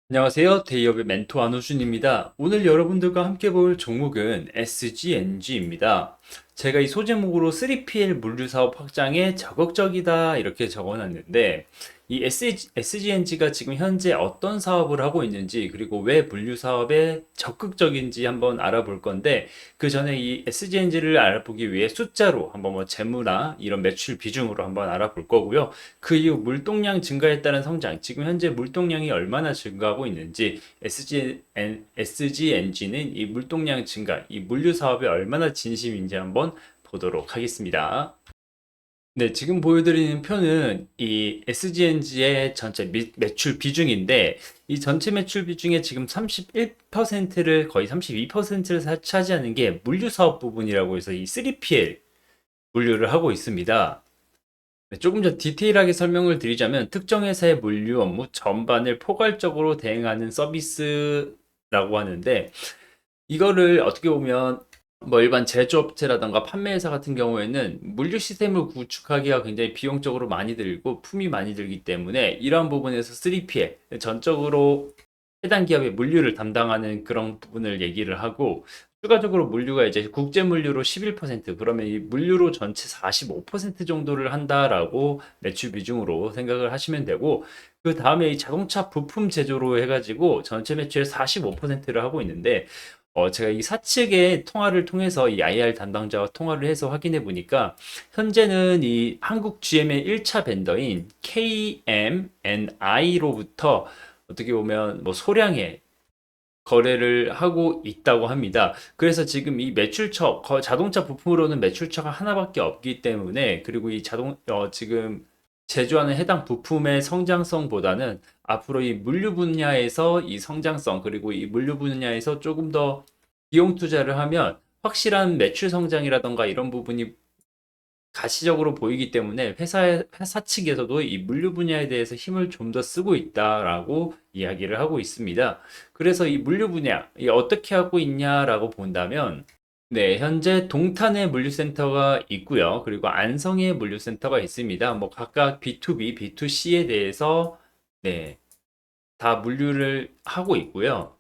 안녕하세요. 데이업의 멘토 안호준입니다. 오늘 여러분들과 함께 볼 종목은 SGNG입니다. 제가 이 소제목으로 3PL 물류 사업 확장에 적극적이다 이렇게 적어놨는데 이 SGNG가 지금 현재 어떤 사업을 하고 있는지 그리고 왜 물류 사업에 적극적인지 한번 알아볼 건데 그 전에 이 SGNG를 알아보기 위해 숫자로 한번 뭐 재무나 이런 매출 비중으로 한번 알아볼 거고요. 그 이후 물동량 증가에 따른 성장, 지금 현재 물동량이 얼마나 증가하고 있는지, SGNG는 이 물동량 증가, 이 물류 사업에 얼마나 진심인지 한번 보도록 하겠습니다. 네, 지금 보여드리는 표는 이 SGNG의 전체 매출 비중인데, 이 전체 매출 비중의 지금 31%를 거의 32%를 차지하는 게 물류 사업 부분이라고 해서 이 3PL 물류를 하고 있습니다. 네, 조금 더 디테일하게 설명을 드리자면 특정 회사의 물류 업무 전반을 포괄적으로 대행하는 서비스라고 하는데 이거를 어떻게 보면 뭐 일반 제조업체라던가 판매회사 같은 경우에는 물류 시스템을 구축하기가 굉장히 비용적으로 많이 들고 품이 많이 들기 때문에 이러한 부분에서 3PL 전적으로 해당 기업의 물류를 담당하는 그런 부분을 얘기를 하고 추가적으로 물류가 이제 국제 물류로 11% 그러면 이 물류로 전체 45% 정도를 한다라고 매출 비중으로 생각을 하시면 되고 그 다음에 이 자동차 부품 제조로 해가지고 전체 매출의 45%를 하고 있는데 제가 이 사측의 통화를 통해서 이 IR 담당자와 통화를 해서 확인해 보니까 현재는 이 한국 GM의 1차 벤더인 KMNI로부터 어떻게 보면 뭐 소량의 거래를 하고 있다고 합니다. 그래서 지금 이 매출처, 자동차 부품으로는 매출처가 하나밖에 없기 때문에, 그리고 이 지금 제조하는 해당 부품의 성장성보다는 앞으로 이 물류 분야에서 이 성장성, 그리고 이 물류 분야에서 조금 더 비용 투자를 하면 확실한 매출 성장이라던가 이런 부분이 가시적으로 보이기 때문에 회사 측에서도 이 물류 분야에 대해서 힘을 좀 더 쓰고 있다라고 이야기를 하고 있습니다. 그래서 이 물류 분야, 이 어떻게 하고 있냐라고 본다면, 네, 현재 동탄에 물류센터가 있고요. 그리고 안성에 물류센터가 있습니다. 뭐 각각 B2B, B2C에 대해서 네, 다 물류를 하고 있고요.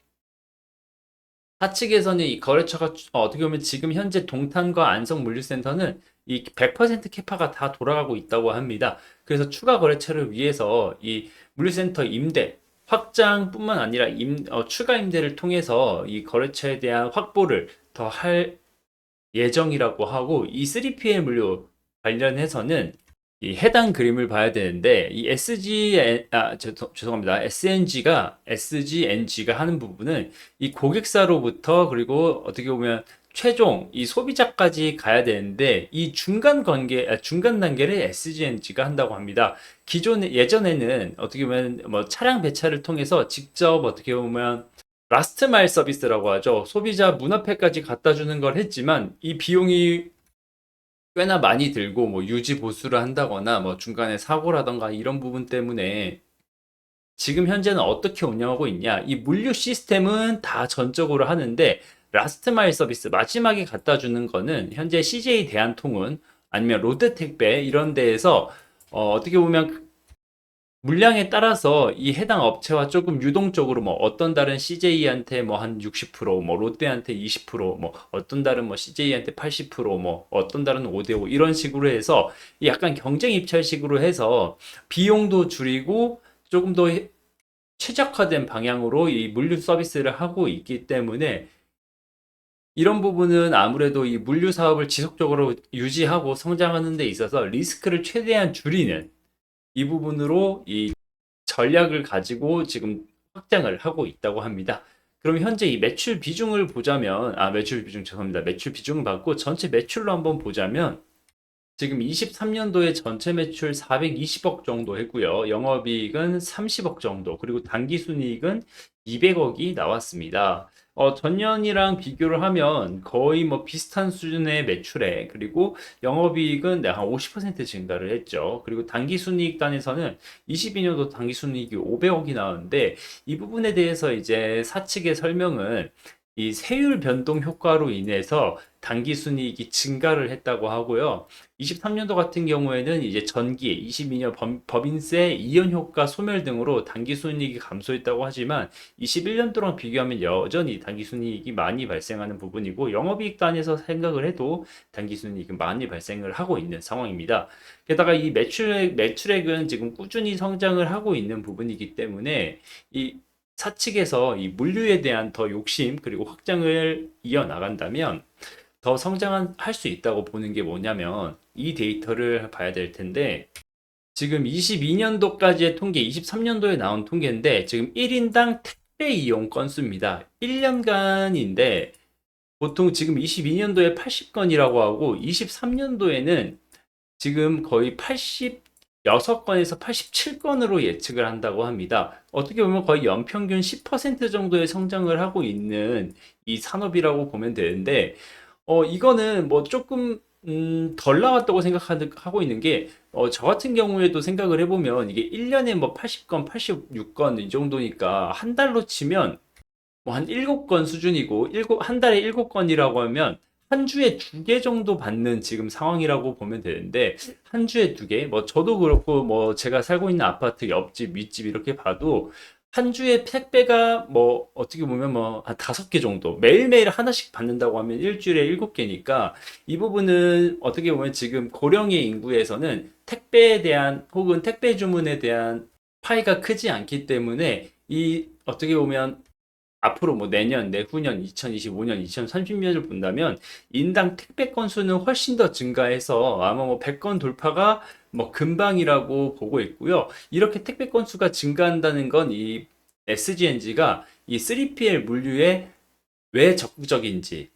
사측에서는 이 거래처가 어떻게 보면 지금 현재 동탄과 안성 물류센터는 이 100% 캐파가 다 돌아가고 있다고 합니다. 그래서 추가 거래처를 위해서 이 물류센터 임대 확장뿐만 아니라 추가 임대를 통해서 이 거래처에 대한 확보를 더 할 예정이라고 하고 이 3PL 물류 관련해서는 이 해당 그림을 봐야 되는데 이 죄송합니다. SGNG가 하는 부분은 이 고객사로부터 그리고 어떻게 보면 최종 이 소비자까지 가야 되는데 이 중간 단계를 SGNG가 한다고 합니다. 예전에는 어떻게 보면 뭐 차량 배차를 통해서 직접 어떻게 보면 라스트 마일 서비스라고 하죠. 소비자 문 앞에까지 갖다 주는 걸 했지만 이 비용이 꽤나 많이 들고 뭐 유지 보수를 한다거나 뭐 중간에 사고라던가 이런 부분 때문에 지금 현재는 어떻게 운영하고 있냐? 이 물류 시스템은 다 전적으로 하는데 라스트 마일 서비스 마지막에 갖다 주는 거는 현재 CJ 대한통운 아니면 롯데택배 이런 데에서 어떻게 보면 물량에 따라서 이 해당 업체와 조금 유동적으로 뭐 어떤 달은 CJ한테 뭐 한 60%, 뭐 롯데한테 20%, 뭐 어떤 달은 뭐 CJ한테 80%, 뭐 어떤 달은 5대5 이런 식으로 해서 약간 경쟁 입찰식으로 해서 비용도 줄이고 조금 더 최적화된 방향으로 이 물류 서비스를 하고 있기 때문에 이런 부분은 아무래도 이 물류 사업을 지속적으로 유지하고 성장하는 데 있어서 리스크를 최대한 줄이는 이 부분으로 이 전략을 가지고 지금 확장을 하고 있다고 합니다. 그럼 현재 이 매출 비중을 보자면, 매출 비중 죄송합니다. 매출 비중을 받고 전체 매출로 한번 보자면 지금 23년도에 전체 매출 420억 정도 했고요. 영업이익은 30억 정도, 그리고 당기순이익은 200억이 나왔습니다. 전년이랑 비교를 하면 거의 뭐 비슷한 수준의 매출에, 그리고 영업이익은 한 50% 증가를 했죠. 그리고 당기순이익 단에서는 22년도 당기순이익이 500억이 나왔는데, 이 부분에 대해서 이제 사측의 설명은 이 세율 변동 효과로 인해서 당기순이익이 증가를 했다고 하고요. 23년도 같은 경우에는 이제 전기, 22년 법인세, 이연 효과 소멸 등으로 당기순이익이 감소했다고 하지만 21년도랑 비교하면 여전히 당기순이익이 많이 발생하는 부분이고 영업이익 단에서 생각을 해도 당기순이익은 많이 발생을 하고 있는 상황입니다. 게다가 이 매출액은 지금 꾸준히 성장을 하고 있는 부분이기 때문에 이 사측에서 이 물류에 대한 더 욕심 그리고 확장을 이어나간다면 더 성장할 수 있다고 보는 게 뭐냐면 이 데이터를 봐야 될 텐데 지금 22년도까지의 통계, 23년도에 나온 통계인데 지금 1인당 택배 이용 건수입니다. 1년간인데 보통 지금 22년도에 80건이라고 하고 23년도에는 지금 거의 86건에서 87건으로 예측을 한다고 합니다. 어떻게 보면 거의 연평균 10% 정도의 성장을 하고 있는 이 산업이라고 보면 되는데, 이거는 뭐 조금, 덜 나왔다고 생각하고 있는 게, 저 같은 경우에도 생각을 해보면 이게 1년에 뭐 80건, 86건 이 정도니까 한 달로 치면 뭐 한 7건 수준이고, 한 달에 7건이라고 하면 한 주에 2개 정도 받는 지금 상황이라고 보면 되는데, 한 주에 2개? 뭐 저도 그렇고, 뭐 제가 살고 있는 아파트 옆집, 윗집 이렇게 봐도 한 주에 택배가 뭐 어떻게 보면 뭐 한 5개 정도, 매일매일 하나씩 받는다고 하면 일주일에 7개니까 이 부분은 어떻게 보면 지금 고령의 인구에서는 택배에 대한 혹은 택배 주문에 대한 파이가 크지 않기 때문에 이 어떻게 보면 앞으로 뭐 내년, 내후년, 2025년, 2030년을 본다면 인당 택배 건수는 훨씬 더 증가해서 아마 뭐 100건 돌파가 뭐 금방이라고 보고 있고요. 이렇게 택배 건수가 증가한다는 건 이 SGNG가 이 3PL 물류에 왜 적극적인지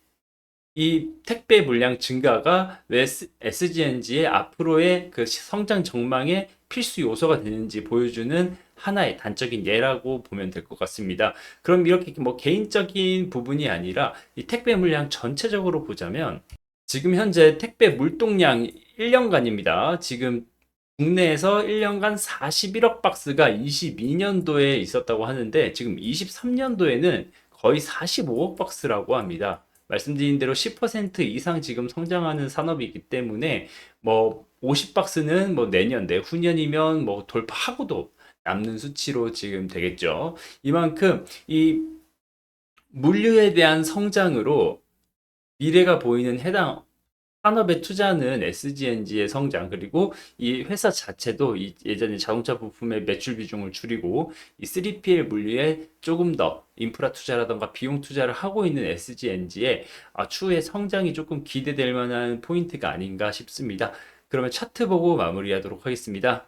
이 택배 물량 증가가 왜 SGNG의 앞으로의 그 성장 전망의 필수 요소가 되는지 보여주는 하나의 단적인 예라고 보면 될 것 같습니다. 그럼 이렇게 뭐 개인적인 부분이 아니라 이 택배 물량 전체적으로 보자면 지금 현재 택배 물동량 1년간입니다. 지금 국내에서 1년간 41억 박스가 22년도에 있었다고 하는데 지금 23년도에는 거의 45억 박스라고 합니다. 말씀드린 대로 10% 이상 지금 성장하는 산업이기 때문에 뭐 50박스는 뭐 내년, 내후년이면 뭐 돌파하고도 남는 수치로 지금 되겠죠. 이만큼 이 물류에 대한 성장으로 미래가 보이는 해당 산업에 투자하는 SGNG의 성장 그리고 이 회사 자체도 예전에 자동차 부품의 매출 비중을 줄이고 이 3PL 물류에 조금 더 인프라 투자라던가 비용 투자를 하고 있는 SGNG의 추후의 성장이 조금 기대될 만한 포인트가 아닌가 싶습니다. 그러면 차트 보고 마무리하도록 하겠습니다.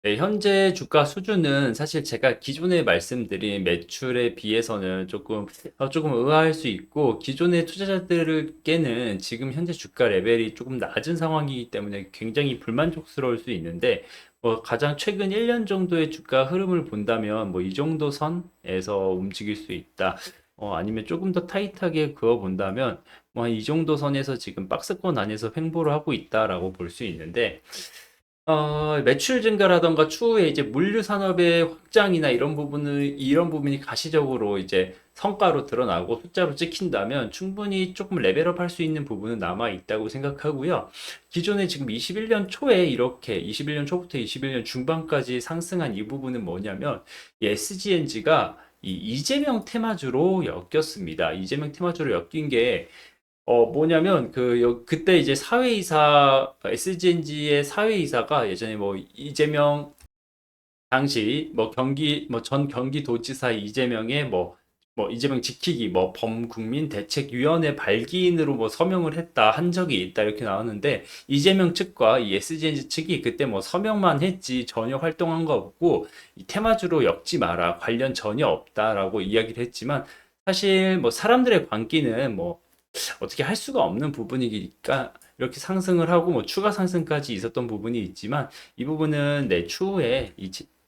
네, 현재 주가 수준은 사실 제가 기존에 말씀드린 매출에 비해서는 조금 의아할 수 있고, 기존의 투자자들께는 지금 현재 주가 레벨이 조금 낮은 상황이기 때문에 굉장히 불만족스러울 수 있는데, 뭐 가장 최근 1년 정도의 주가 흐름을 본다면, 뭐 이 정도 선에서 움직일 수 있다. 아니면 조금 더 타이트하게 그어 본다면, 뭐 이 정도 선에서 지금 박스권 안에서 횡보를 하고 있다라고 볼 수 있는데, 매출 증가라던가 추후에 이제 물류 산업의 확장이나 이런 부분이 가시적으로 이제 성과로 드러나고 숫자로 찍힌다면 충분히 조금 레벨업 할 수 있는 부분은 남아 있다고 생각하고요. 기존에 지금 21년 초에 이렇게 21년 초부터 21년 중반까지 상승한 이 부분은 뭐냐면 이 SGNG가 이 이재명 테마주로 엮였습니다. 이재명 테마주로 엮인 게 뭐냐면, 그때 이제 SGNG의 사회이사가 예전에 뭐, 이재명, 당시, 전 경기도지사 이재명의 이재명 지키기, 범국민 대책위원회 발기인으로 뭐 서명을 했다, 한 적이 있다, 이렇게 나왔는데, 이재명 측과 이 SGNG 측이 그때 뭐 서명만 했지 전혀 활동한 거 없고, 이 테마주로 엮지 마라, 관련 전혀 없다라고 이야기를 했지만, 사실 뭐 사람들의 관기는 뭐, 어떻게 할 수가 없는 부분이니까 이렇게 상승을 하고 뭐 추가 상승까지 있었던 부분이 있지만 이 부분은 내 추후에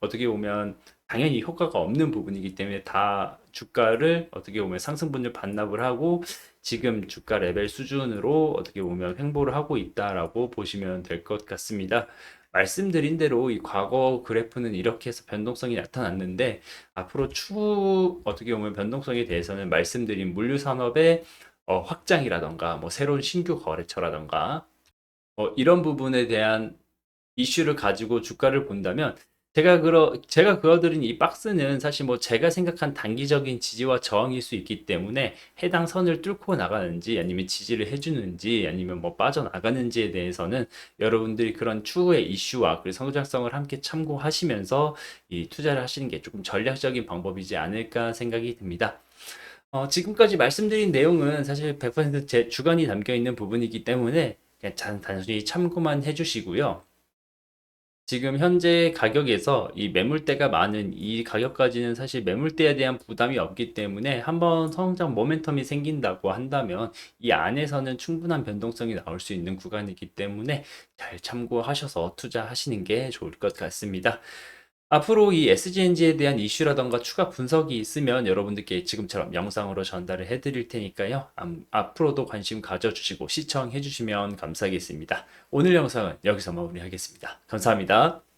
어떻게 보면 당연히 효과가 없는 부분이기 때문에 다 주가를 어떻게 보면 상승분을 반납을 하고 지금 주가 레벨 수준으로 어떻게 보면 횡보를 하고 있다라고 보시면 될 것 같습니다. 말씀드린 대로 이 과거 그래프는 이렇게 해서 변동성이 나타났는데 앞으로 추후 어떻게 보면 변동성에 대해서는 말씀드린 물류 산업의 확장이라던가 뭐 새로운 신규 거래처라던가 이런 부분에 대한 이슈를 가지고 주가를 본다면 제가 그어드린 이 박스는 사실 뭐 제가 생각한 단기적인 지지와 저항일 수 있기 때문에 해당 선을 뚫고 나가는지 아니면 지지를 해주는지 아니면 뭐 빠져나가는지에 대해서는 여러분들이 그런 추후의 이슈와 그리고 성장성을 함께 참고하시면서 이 투자를 하시는 게 조금 전략적인 방법이지 않을까 생각이 듭니다. 지금까지 말씀드린 내용은 사실 100%제 주관이 담겨 있는 부분이기 때문에 그냥 단순히 참고만 해주시고요. 지금 현재 가격에서 이 매물대가 많은 이 가격까지는 사실 매물대에 대한 부담이 없기 때문에 한번 성장 모멘텀이 생긴다고 한다면 이 안에서는 충분한 변동성이 나올 수 있는 구간이기 때문에 잘 참고하셔서 투자하시는 게 좋을 것 같습니다. 앞으로 이 SGNG에 대한 이슈라던가 추가 분석이 있으면 여러분들께 지금처럼 영상으로 전달을 해드릴 테니까요. 앞으로도 관심 가져주시고 시청해주시면 감사하겠습니다. 오늘 영상은 여기서 마무리하겠습니다. 감사합니다.